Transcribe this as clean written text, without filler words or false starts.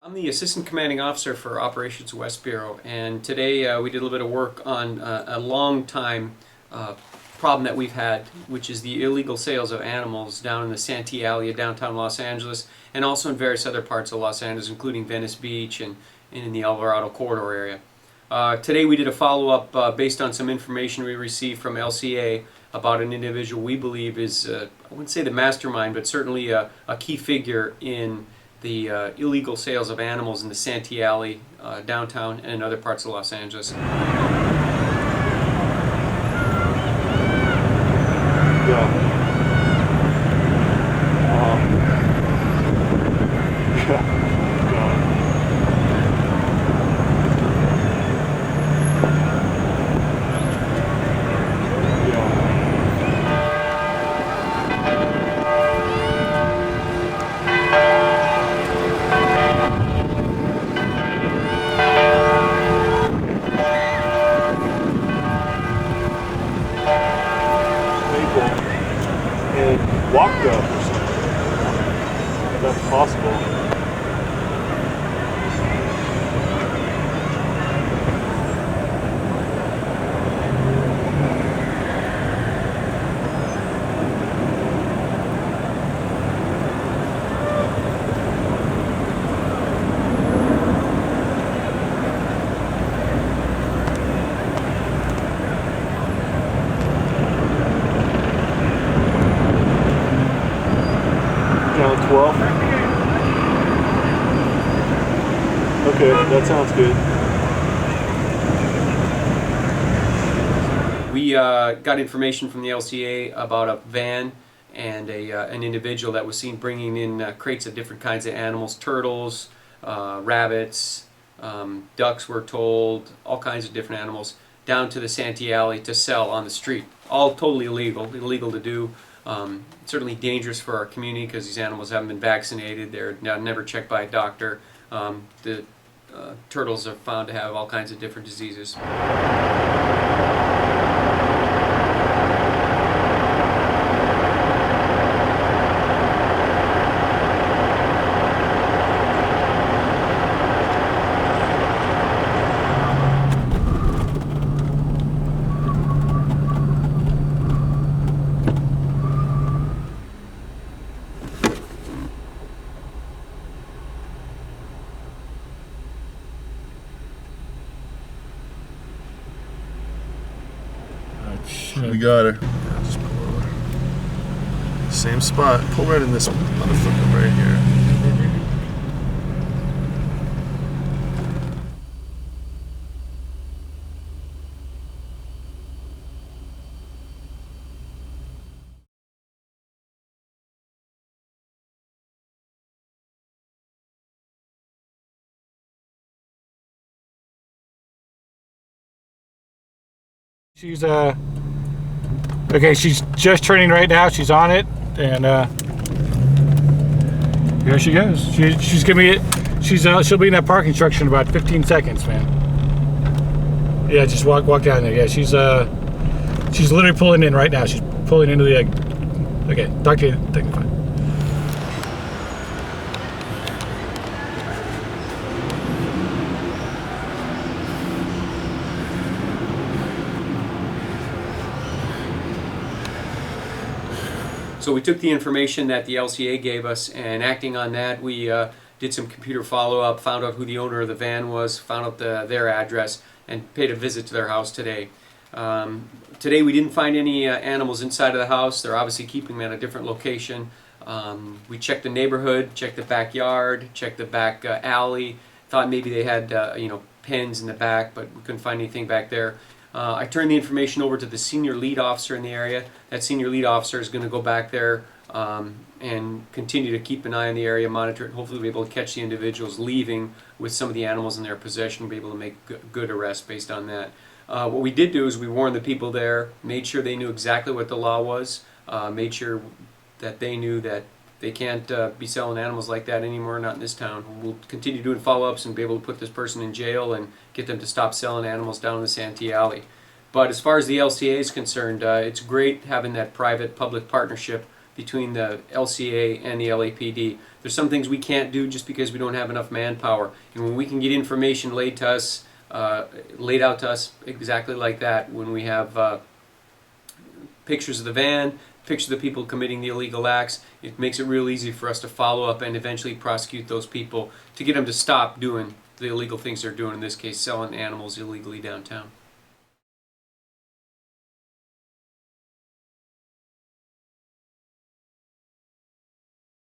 I'm the Assistant Commanding Officer for Operations West Bureau, and today we did a little bit of work on a long time problem that we've had, which is the illegal sales of animals down in the Santee alley of downtown Los Angeles, and also in various other parts of Los Angeles, including Venice Beach and in the Alvarado corridor area. Today we did a follow-up based on some information we received from LCA about an individual we believe is, I wouldn't say the mastermind, but certainly a key figure in the illegal sales of animals in the Santee Alley downtown and in other parts of Los Angeles. Yeah. Yeah. And walked up or something. If that's possible. Count 12. Okay, that sounds good. We got information from the LCA about a van and an individual that was seen bringing in crates of different kinds of animals, turtles, rabbits, ducks, we're told, all kinds of different animals, down to the Santee Alley to sell on the street. All totally illegal to do. Certainly dangerous for our community because these animals haven't been vaccinated. They're never checked by a doctor. The turtles are found to have all kinds of different diseases. We got her. Yeah, just pull over. Same spot. Pull right in this motherfucker right here. She's okay, she's just turning right now. She's on it, and here she goes. She's gonna be she'll be in that parking structure in about 15 seconds, man. Yeah, just walk down there. Yeah, she's literally pulling in right now. She's pulling into the okay, talk to you. Take it fine. So we took the information that the LCA gave us, and acting on that, we did some computer follow-up, found out who the owner of the van was, found out their address, and paid a visit to their house today. Today we didn't find any animals inside of the house. They're obviously keeping them at a different location. We checked the neighborhood, checked the backyard, checked the back alley. Thought maybe they had pens in the back, but we couldn't find anything back there. I turned the information over to the senior lead officer in the area. That senior lead officer is going to go back there and continue to keep an eye on the area, monitor it, hopefully be able to catch the individuals leaving with some of the animals in their possession, be able to make good arrests based on that. What we did do is we warned the people there, made sure they knew exactly what the law was, made sure that they knew that they can't be selling animals like that anymore, not in this town. We'll continue doing follow-ups and be able to put this person in jail and get them to stop selling animals down in the Santee Alley. But as far as the LCA is concerned, it's great having that private-public partnership between the LCA and the LAPD. There's some things we can't do just because we don't have enough manpower. And when we can get information laid out to us exactly like that, when we have pictures of the van, pictures of the people committing the illegal acts, it makes it real easy for us to follow up and eventually prosecute those people to get them to stop doing the illegal things they're doing, in this case selling animals illegally downtown.